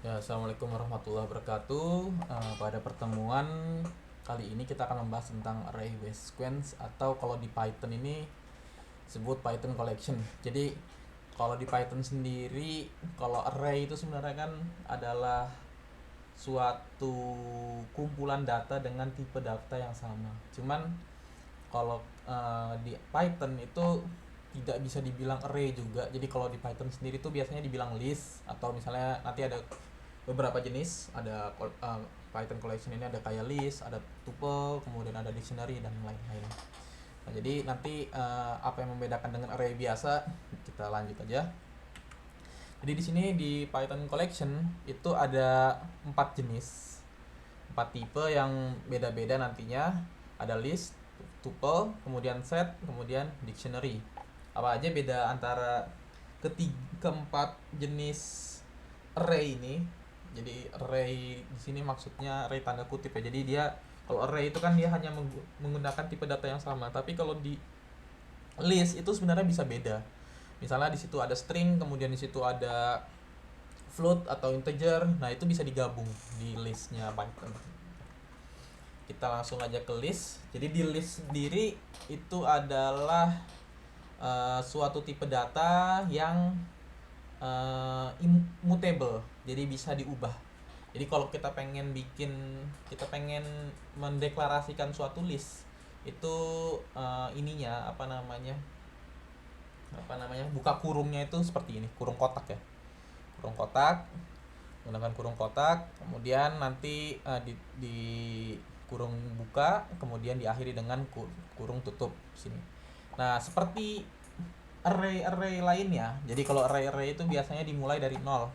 Ya, Assalamualaikum warahmatullahi wabarakatuh. Pada pertemuan kali ini kita akan membahas tentang array with sequence atau kalau di Python ini sebut Python collection. Jadi kalau di Python sendiri, kalau array itu sebenarnya kan adalah suatu kumpulan data dengan tipe data yang sama. Cuman kalau di Python itu tidak bisa dibilang array juga. Jadi kalau di Python sendiri tuh biasanya dibilang list, atau misalnya nanti ada beberapa jenis, ada Python collection ini ada kayak list, ada tuple, kemudian ada dictionary dan lain-lain. Nah, jadi nanti apa yang membedakan dengan array biasa kita lanjut aja. Jadi di sini di Python collection itu ada 4 jenis, 4 tipe yang beda-beda nantinya. Ada list, tuple, kemudian set, kemudian dictionary. Apa aja beda antara keempat jenis array ini? Jadi array di sini maksudnya array tanda kutip ya. Jadi dia, kalau array itu kan dia hanya menggunakan tipe data yang sama, tapi kalau di list itu sebenarnya bisa beda. Misalnya di situ ada string, kemudian di situ ada float atau integer. Nah, itu bisa digabung di listnya Python. Kita langsung aja ke list. Jadi di list sendiri itu adalah suatu tipe data yang immutable, jadi bisa diubah. Jadi kalau kita pengen mendeklarasikan suatu list itu, ininya buka kurungnya itu seperti ini, kurung kotak ya, kurung kotak, menggunakan kurung kotak, kemudian nanti di kurung buka, kemudian diakhiri dengan kurung tutup sini. Nah, seperti array lainnya. Jadi kalau array itu biasanya dimulai dari 0.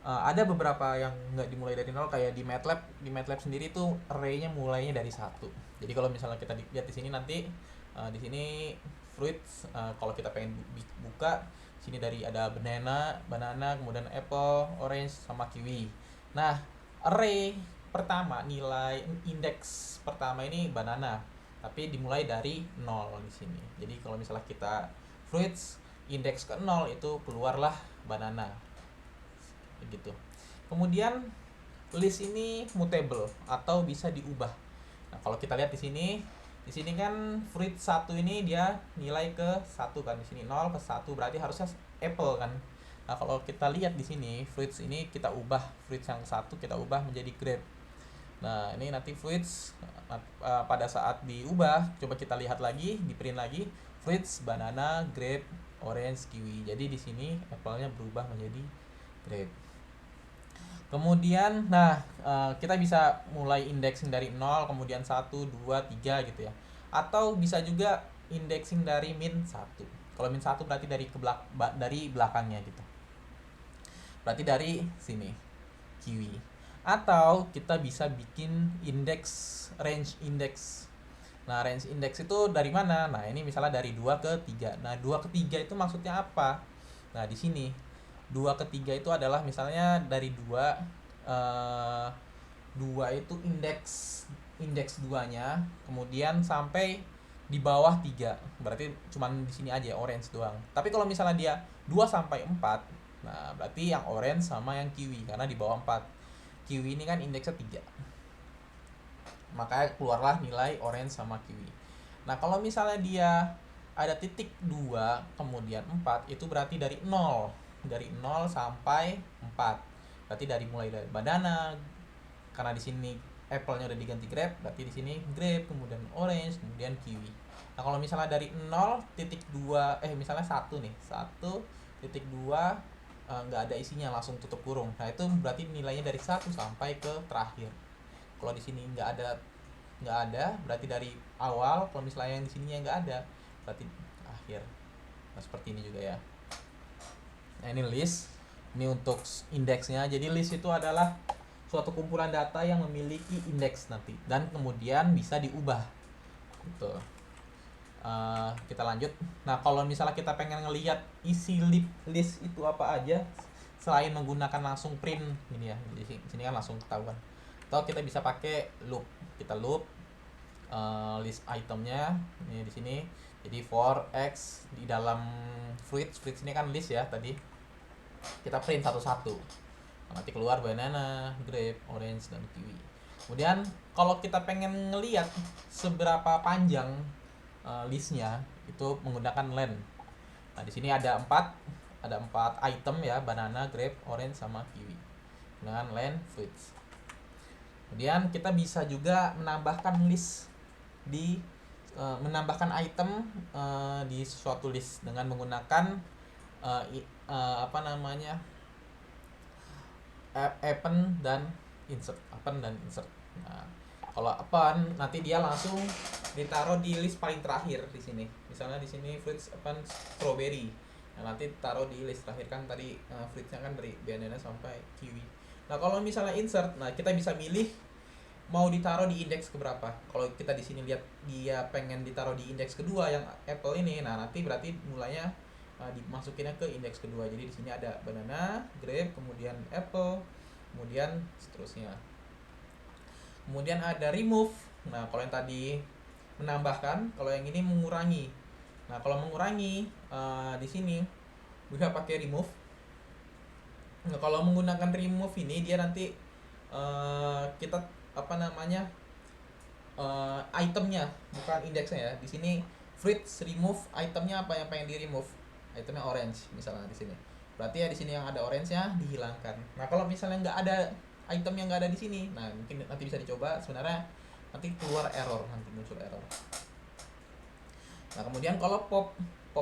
Ada beberapa yang nggak dimulai dari 0, kayak di MATLAB sendiri tuh arraynya mulainya dari 1. Jadi kalau misalnya kita lihat di sini nanti, di sini fruits, kalau kita pengen buka sini dari ada banana, kemudian apple, orange sama kiwi. Nah, array pertama, nilai indeks pertama ini banana, tapi dimulai dari 0 di sini. Jadi kalau misalnya kita fruits indeks ke 0 itu keluarlah banana. Begitu. Kemudian list ini mutable atau bisa diubah. Nah, kalau kita lihat di sini kan fruit 1 ini dia nilai ke 1 kan, di sini 0 ke 1 berarti harusnya apple kan. Nah, kalau kita lihat di sini fruits ini kita ubah, fruits yang 1 kita ubah menjadi grape. Nah, ini nanti fruits pada saat diubah, coba kita lihat lagi, di print lagi, fruits banana, grape, orange, kiwi. Jadi di sini apple-nya berubah menjadi grape. Kemudian, nah, kita bisa mulai indexing dari 0, kemudian 1, 2, 3 gitu ya. Atau bisa juga indexing dari min 1. Kalau min 1 berarti dari belakangnya gitu. Berarti dari sini, kiwi. Atau kita bisa bikin range index. Nah, range index itu dari mana? Nah, ini misalnya dari 2 ke 3. Nah, 2 ke 3 itu maksudnya apa? Nah, di sini 2 ke 3 itu adalah misalnya dari 2, 2 itu indeks 2-nya, kemudian sampai di bawah 3. Berarti cuman di sini aja orange doang. Tapi kalau misalnya dia 2 sampai 4, nah berarti yang orange sama yang kiwi karena di bawah 4. Kiwi ini kan indeksnya 3. Makanya keluarlah nilai orange sama kiwi. Nah, kalau misalnya dia ada titik 2 kemudian 4, itu berarti dari 0. Dari 0 sampai 4. Berarti mulai dari banana, karena di sini apple-nya udah diganti grape, berarti di sini grape, kemudian orange, kemudian kiwi. Nah, kalau misalnya dari 0.2, misalnya 1 nih, 1.2 nggak ada isinya, langsung tutup kurung. Nah, itu berarti nilainya dari 1 sampai ke terakhir. Kalau di sini nggak ada berarti dari awal. Kalau misalnya yang di sininya nggak ada berarti akhir. Nah, seperti ini juga ya. Nah, ini list, ini untuk indeksnya. Jadi list itu adalah suatu kumpulan data yang memiliki indeks nanti dan kemudian bisa diubah gitu. Kita lanjut. Nah, kalau misalnya kita pengen ngelihat isi list itu apa aja selain menggunakan langsung print ini ya, di sini kan langsung ketahuan. Atau kita bisa pakai loop. Kita loop list itemnya ini di sini. Jadi for x di dalam fruits ini kan list ya tadi. Kita print satu-satu. nanti keluar banana, grape, orange, dan kiwi. Kemudian kalau kita pengen ngelihat seberapa panjang listnya, itu menggunakan len. Nah di sini ada 4 item ya, banana, grape, orange, sama kiwi dengan len fruits. Kemudian kita bisa juga menambahkan list di menambahkan item di suatu list dengan menggunakan apa namanya, append dan insert. Nah, kalau append nanti dia langsung ditaruh di list paling terakhir di sini. Misalnya di sini fruits append strawberry. Nah, nanti taruh di list terakhir kan tadi fruitsnya kan dari banana sampai kiwi. Nah, kalau misalnya insert, nah kita bisa milih mau ditaruh di indeks keberapa. Kalau kita di sini lihat dia pengen ditaruh di indeks kedua yang apple ini, nah nanti berarti mulanya dimasukinnya ke indeks kedua. Jadi di sini ada banana, grape, kemudian apple, kemudian seterusnya. Kemudian ada remove. Nah, kalau yang tadi menambahkan, kalau yang ini mengurangi. Nah, kalau mengurangi di sini bisa pakai remove. Nah, kalau menggunakan remove ini dia nanti kita apa namanya itemnya bukan indeksnya ya. Di sini fruits remove, itemnya apa yang pengen di remove, itemnya orange misalnya di sini, berarti ya di sini yang ada orange-nya dihilangkan. Nah kalau misalnya nggak ada item yang nggak ada di sini, nah mungkin nanti bisa dicoba, sebenarnya nanti keluar error, nanti muncul error. Nah kemudian kalau pop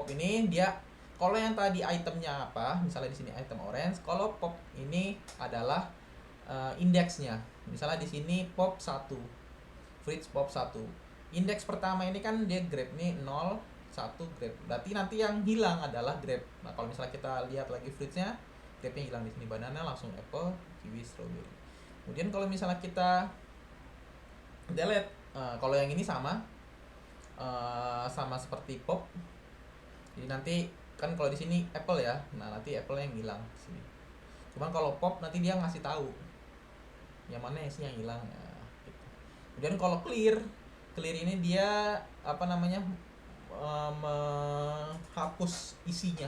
ini dia, kalau yang tadi itemnya apa, misalnya di sini item orange, kalau pop ini adalah indeksnya. Misalnya di sini pop 1, fruits pop 1. Indeks pertama ini kan dia grape nih 0, 1 grape. Berarti nanti yang hilang adalah grape. Nah, kalau misalnya kita lihat lagi fruitsnya, grape-nya hilang di sini, banana langsung apple, kiwi, strawberry. Kemudian kalau misalnya kita delete, kalau yang ini sama seperti pop. Jadi nanti kan kalau di sini apple ya. Nah, nanti apple yang hilang di sini. Cuman kalau pop nanti dia ngasih tahu yang mana sih yang hilang ya, gitu. Kemudian kalau clear ini dia apa namanya menghapus isinya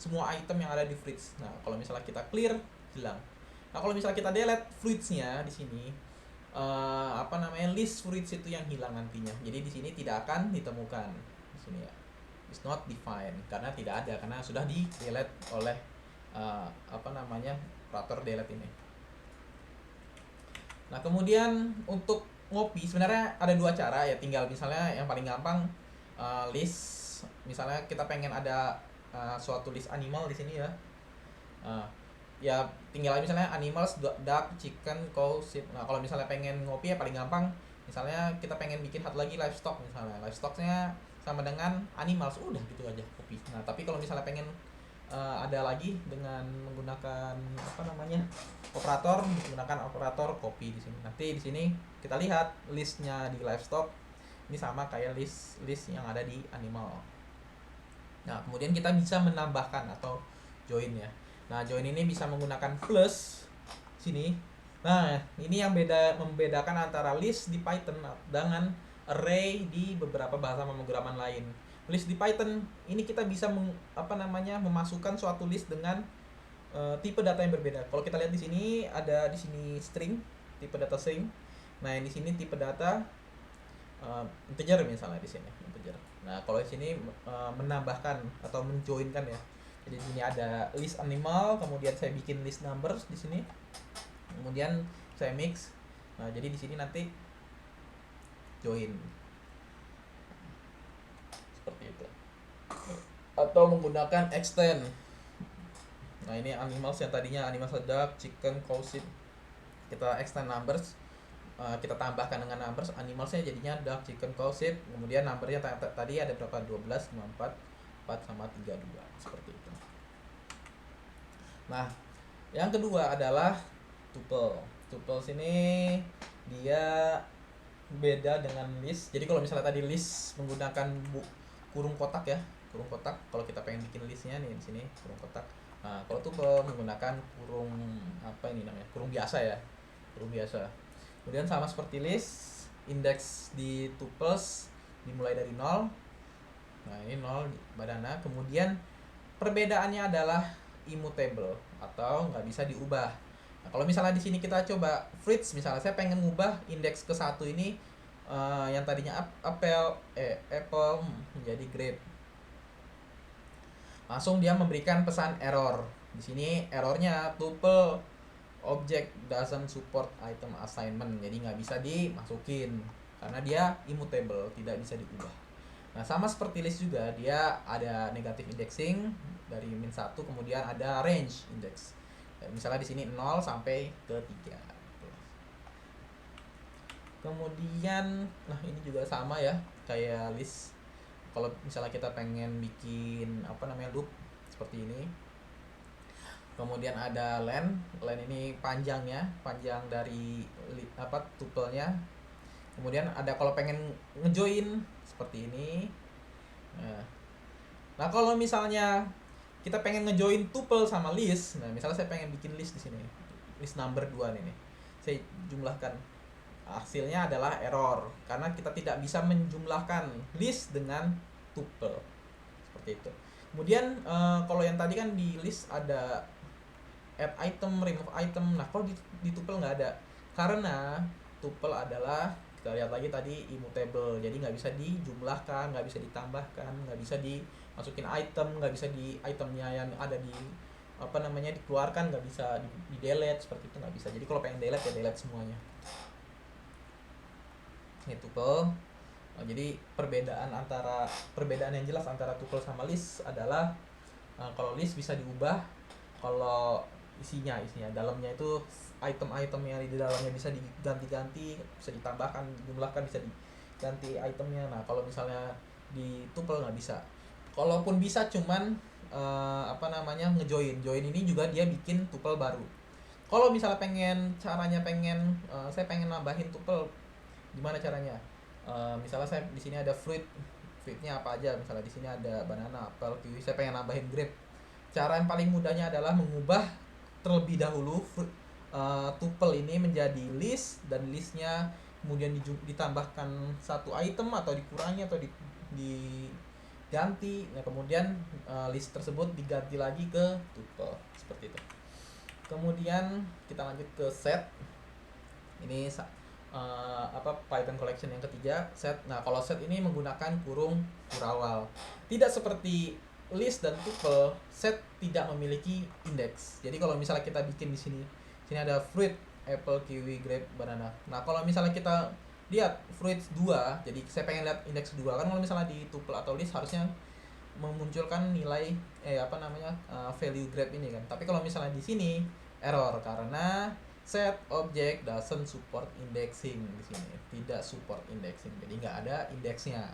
semua item yang ada di fruits. Nah kalau misalnya kita clear, hilang. Nah kalau misalnya kita delete fruitsnya di sini apa namanya list fruits itu yang hilang nantinya. Jadi di sini tidak akan ditemukan di sini ya, is not defined, karena tidak ada, karena sudah di delete oleh apa namanya operator delete ini. Nah kemudian untuk ngopi sebenarnya ada 2 cara ya, tinggal misalnya yang paling gampang list, misalnya kita pengen ada suatu list animal di sini ya, ya tinggal misalnya animals, duck, chicken, cow, sheep. Nah kalau misalnya pengen ngopi ya paling gampang, misalnya kita pengen bikin satu lagi livestock, misalnya livestocknya sama dengan animals, udah gitu aja kopi. Nah tapi kalau misalnya pengen ada lagi dengan menggunakan apa namanya menggunakan operator copy di sini. Nanti di sini kita lihat listnya di livestock ini sama kayak list yang ada di animal. Nah kemudian kita bisa menambahkan atau join ya. Nah join ini bisa menggunakan plus sini. Nah ini yang membedakan antara list di Python dengan array di beberapa bahasa pemrograman lain. List di Python ini kita bisa memasukkan suatu list dengan tipe data yang berbeda. Kalau kita lihat di sini ada di sini string, tipe data string. Nah, yang di sini tipe data integer misalnya di sini integer. Nah, kalau di sini menambahkan atau menjoinkan ya. Jadi di sini ada list animal, kemudian saya bikin list numbers di sini. Kemudian saya mix. Nah, jadi di sini nanti join. Seperti itu. Atau menggunakan extend. Nah ini animals yang tadinya animals duck, chicken, cow, sheep, kita extend numbers, kita tambahkan dengan numbers, animalsnya jadinya duck, chicken, cow, sheep, kemudian numbernya tadi ada berapa, 12, 54, 4 sama 32, seperti itu. Nah yang kedua adalah tuple. Tuples ini dia beda dengan list. Jadi kalau misalnya tadi list menggunakan kurung kotak ya, kurung kotak, kalau kita pengen bikin listnya nih di sini kurung kotak. Nah kalau tuple menggunakan kurung apa ini namanya, kurung biasa ya, kurung biasa. Kemudian sama seperti list, indeks di tuples dimulai dari 0. Nah ini 0 banana. Kemudian perbedaannya adalah immutable atau nggak bisa diubah. Nah, kalau misalnya di sini kita coba fruits, misalnya saya pengen ngubah indeks ke satu ini, yang tadinya apple menjadi grape. Langsung dia memberikan pesan error. Di sini errornya tuple object doesn't support item assignment, jadi nggak bisa dimasukin karena dia immutable, tidak bisa diubah. Nah, sama seperti list juga, dia ada negative indexing dari -1, kemudian ada range index. Misalnya di sini 0 sampai ke 3. Kemudian, nah ini juga sama ya, kayak list. Kalau misalnya kita pengen bikin loop seperti ini. Kemudian ada len ini panjang dari tuple-nya. Kemudian ada kalau pengen ngejoin seperti ini. Nah, kalau misalnya kita pengen ngejoin tuple sama list, nah misalnya saya pengen bikin list di sini, list number 2 nih. Saya jumlahkan. Hasilnya adalah error karena kita tidak bisa menjumlahkan list dengan tuple. Seperti itu. Kemudian kalau yang tadi kan di list ada add item, remove item. Nah, kalau di tuple nggak ada. Karena tuple adalah, kita lihat lagi tadi, immutable. Jadi nggak bisa dijumlahkan, nggak bisa ditambahkan, nggak bisa dimasukin item, nggak bisa di itemnya yang ada di dikeluarkan, nggak bisa di delete, seperti itu nggak bisa. Jadi kalau pengen delete ya delete semuanya. Ini tuple. Jadi perbedaan yang jelas antara tuple sama list adalah kalau list bisa diubah, kalau isinya dalamnya itu item-item yang di dalamnya bisa diganti-ganti, bisa ditambahkan, jumlahkan, bisa diganti itemnya. Nah, kalau misalnya di tuple nggak bisa. Kalaupun bisa cuman ngejoin ini juga dia bikin tuple baru. Kalau misalnya saya pengen nambahin tuple, gimana caranya? Misalnya saya di sini ada fruitnya apa aja, misalnya di sini ada banana, apel, kiwi, saya pengen nambahin grape. Cara yang paling mudahnya adalah mengubah terlebih dahulu tuple ini menjadi list, dan listnya kemudian ditambahkan satu item atau dikurangi atau diganti. Nah, kemudian list tersebut diganti lagi ke tuple, seperti itu. Kemudian kita lanjut ke set. Ini Python collection yang ketiga, set. Nah, kalau set ini menggunakan kurung kurawal. Tidak seperti list dan tuple, set tidak memiliki indeks. Jadi kalau misalnya kita bikin di sini ada fruit, apple, kiwi, grape, banana. Nah, kalau misalnya kita lihat fruit 2, jadi saya pengen lihat indeks 2 kan. Kalau misalnya di tuple atau list harusnya memunculkan nilai value grape ini kan. Tapi kalau misalnya di sini error karena set object doesn't support indexing, di sini tidak support indexing, jadi nggak ada indeksnya.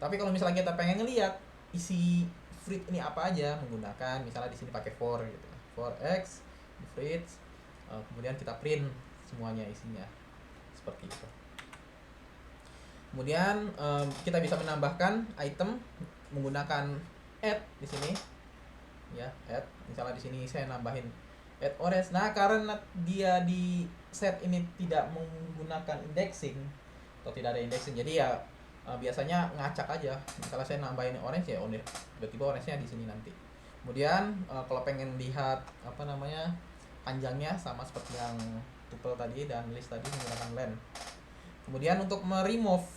Tapi kalau misalnya kita pengen ngelihat isi fruit ini apa aja, menggunakan misalnya di sini pakai for gitu, for x fruit, kemudian kita print semuanya isinya seperti itu. Kemudian kita bisa menambahkan item menggunakan add di sini ya, add. Misalnya di sini saya nambahin add orange. Nah, karena dia di set ini tidak menggunakan indexing atau tidak ada indexing, jadi ya biasanya ngacak aja. Misalnya saya nambahin orange ya, tiba-tiba orange-nya di sini nanti. Kemudian kalau pengen lihat panjangnya, sama seperti yang tuple tadi dan list tadi, menggunakan len. Kemudian untuk remove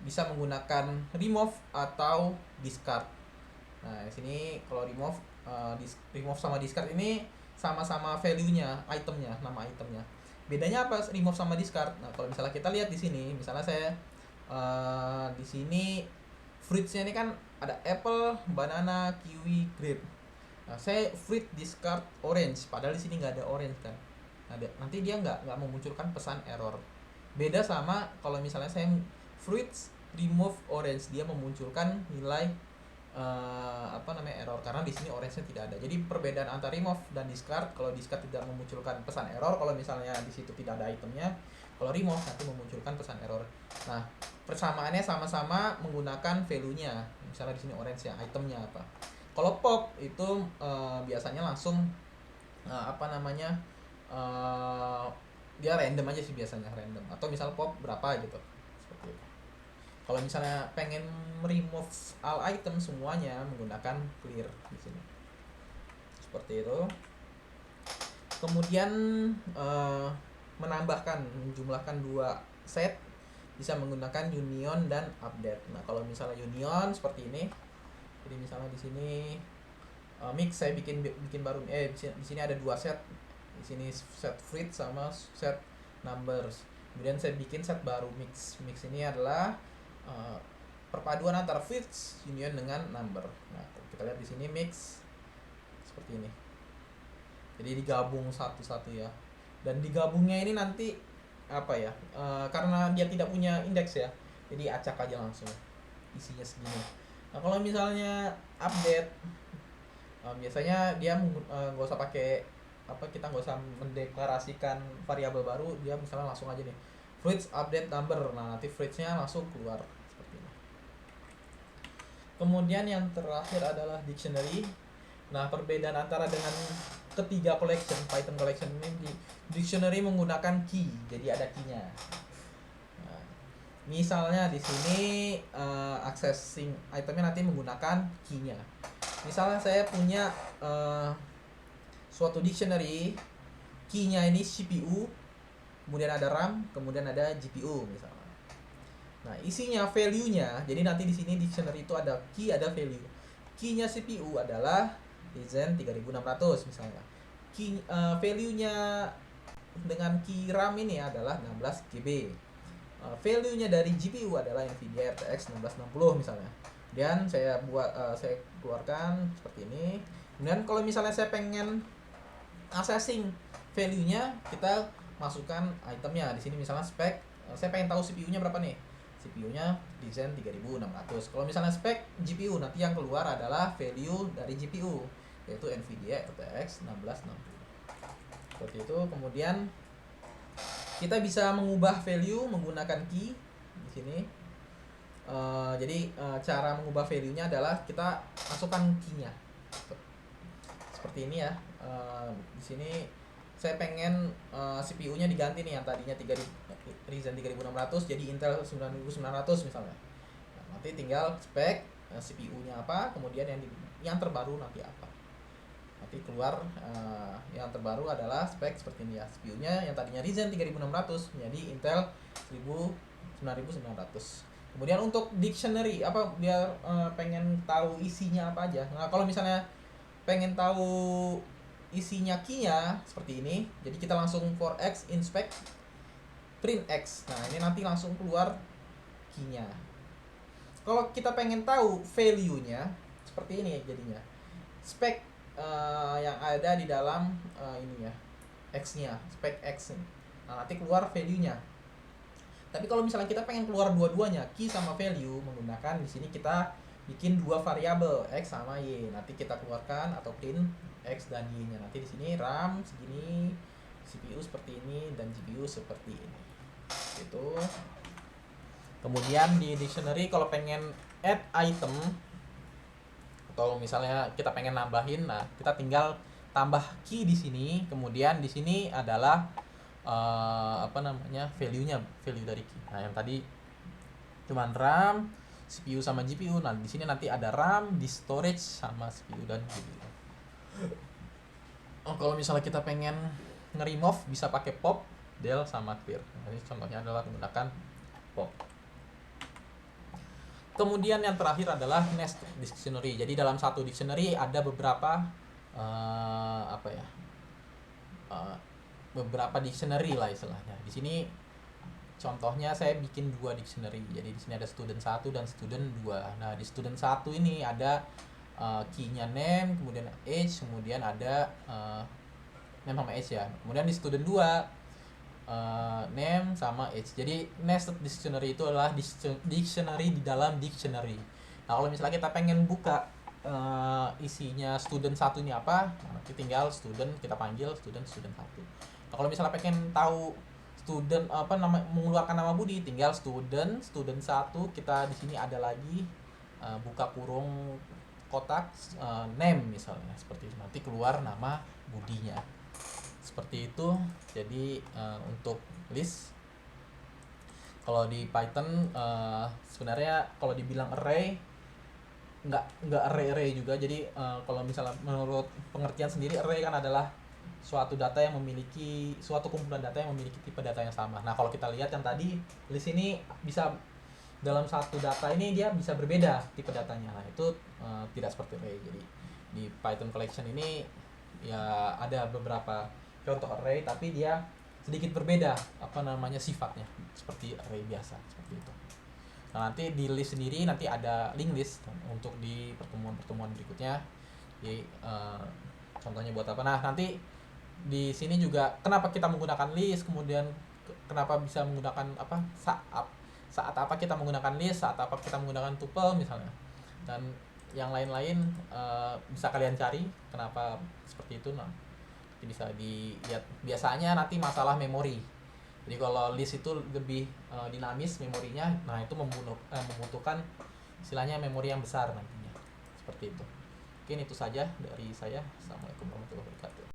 bisa menggunakan remove atau discard. Nah, di sini kalau remove sama discard ini sama-sama value-nya, itemnya, nama itemnya. Bedanya apa remove sama discard? Nah, kalau misalnya kita lihat di sini, misalnya saya di sini fruits-nya ini kan ada apple, banana, kiwi, grape. Nah, saya fruit discard orange, padahal di sini nggak ada orange kan. Nah, nanti dia nggak memunculkan pesan error. Beda sama kalau misalnya saya fruits remove orange, dia memunculkan nilai error karena di sini orange-nya tidak ada. Jadi perbedaan antara remove dan discard, kalau discard tidak memunculkan pesan error kalau misalnya di situ tidak ada itemnya. Kalau remove nanti memunculkan pesan error. Nah, persamaannya sama-sama menggunakan value-nya. Misalnya di sini orange ya, itemnya apa. Kalau pop itu biasanya langsung dia random aja sih biasanya, random. Atau misal pop berapa gitu. Seperti itu. Kalau misalnya pengen remove all item semuanya, menggunakan clear di sini. Seperti itu. Kemudian menjumlahkan dua set bisa menggunakan union dan update. Nah, kalau misalnya union seperti ini, jadi misalnya di sini mix saya bikin baru, di sini ada dua set, di sini set fruit sama set numbers. Kemudian saya bikin set baru mix. Mix ini adalah perpaduan antara fruits union dengan number. Nah, kita lihat di sini mix seperti ini. Jadi digabung satu-satu ya. Dan digabungnya ini nanti apa ya? Karena dia tidak punya indeks ya. Jadi acak aja langsung. Isinya segini. Nah, kalau misalnya update, biasanya dia nggak usah pakai kita nggak usah mendeklarasikan variabel baru, dia misalnya langsung aja nih fruits update number. Nah, nanti fruitsnya langsung keluar seperti ini. Kemudian yang terakhir adalah dictionary. Nah, perbedaan antara dengan ketiga collection, Python collection ini, di dictionary menggunakan key, jadi ada key-nya. Nah, misalnya di sini accessing itemnya nanti menggunakan key-nya. Misalnya saya punya suatu dictionary, key-nya ini CPU, kemudian ada RAM, kemudian ada GPU misalnya. Nah, isinya value-nya, jadi nanti di sini dictionary itu ada key, ada value. Key-nya CPU adalah Ryzen 3600 misalnya. Key value-nya dengan key RAM ini adalah 16 GB. Value-nya dari GPU adalah Nvidia RTX 1660 misalnya. Dan saya keluarkan seperti ini. Kemudian kalau misalnya saya pengen accessing value-nya, kita masukkan itemnya. Di sini misalnya spek, saya pengen tahu CPU-nya berapa nih. CPU-nya Ryzen 3600. Kalau misalnya spek GPU, nanti yang keluar adalah value dari GPU, yaitu Nvidia RTX 1660. Seperti itu. Kemudian kita bisa mengubah value menggunakan key di sini. Jadi cara mengubah value-nya adalah kita masukkan key-nya. Seperti ini ya. Di sini saya pengen CPU-nya diganti nih, yang tadinya Ryzen 3600 jadi Intel 9900 misalnya. Nah, nanti tinggal spek CPU-nya apa, kemudian yang terbaru nanti apa. Nanti keluar yang terbaru adalah spek seperti ini ya. CPU-nya yang tadinya Ryzen 3600 menjadi Intel 9900. Kemudian untuk dictionary biar pengen tahu isinya apa aja. Nah, kalau misalnya pengen tahu isinya key-nya seperti ini, jadi kita langsung for x inspect print x. Nah, ini nanti langsung keluar key-nya. Kalau kita pengen tahu value-nya seperti ini jadinya. Spek yang ada di dalam ini ya, x-nya, spek x. Nah, nanti keluar value-nya. Tapi kalau misalnya kita pengen keluar dua-duanya, key sama value, menggunakan di sini kita bikin dua variabel x sama y. Nanti kita keluarkan atau print x dan y-nya. Nanti di sini RAM segini, CPU seperti ini, dan GPU seperti ini. Gitu. Kemudian di dictionary kalau pengen add item atau misalnya kita pengen nambahin, nah kita tinggal tambah key di sini. Kemudian di sini adalah value-nya, value dari key. Nah, yang tadi cuman RAM, CPU sama GPU. Nah, di sini nanti ada RAM, di storage sama CPU dan GPU. Kalau misalnya kita pengen nge-remove bisa pakai pop, del sama clear. Jadi contohnya adalah menggunakan pop. Kemudian yang terakhir adalah nested dictionary. Jadi dalam satu dictionary ada beberapa beberapa dictionary lah istilahnya. Di sini contohnya saya bikin dua dictionary. Jadi di sini ada student 1 dan student 2. Nah, di student 1 ini ada key-nya name, kemudian age, kemudian ada name sama age ya. Kemudian di student 2 name sama age. Jadi nested dictionary itu adalah dictionary di dalam dictionary. Nah, kalau misalnya kita pengen buka isinya student 1 ini apa, nanti tinggal student, kita panggil student 1. Nah, kalau misalnya pengen tahu student mengeluarkan nama Budi, tinggal student 1, kita di sini ada lagi buka kurung kotak name misalnya, seperti itu. Nanti keluar nama Budinya. Seperti itu. Jadi untuk list, kalau di Python sebenarnya kalau dibilang array nggak array juga. Jadi kalau misalnya menurut pengertian sendiri, array kan adalah suatu data yang memiliki suatu kumpulan data yang memiliki tipe data yang sama. Nah, kalau kita lihat yang tadi list ini bisa dalam satu data ini dia bisa berbeda tipe datanya. Nah, itu tidak seperti array. Jadi di Python collection ini ya ada beberapa contoh array tapi dia sedikit berbeda sifatnya seperti array biasa seperti itu. Nah, nanti di list sendiri nanti ada link list untuk di pertemuan-pertemuan berikutnya. Jadi contohnya buat apa? Nah, nanti di sini juga kenapa kita menggunakan list, kemudian kenapa bisa menggunakan saat apa kita menggunakan list, saat apa kita menggunakan tuple misalnya, dan yang lain-lain bisa kalian cari kenapa seperti itu. Nah, bisa dilihat biasanya nanti masalah memori. Jadi kalau list itu lebih dinamis memorinya, nah itu membutuhkan istilahnya memori yang besar nantinya seperti itu. Mungkin itu saja dari saya. Assalamualaikum warahmatullahi wabarakatuh.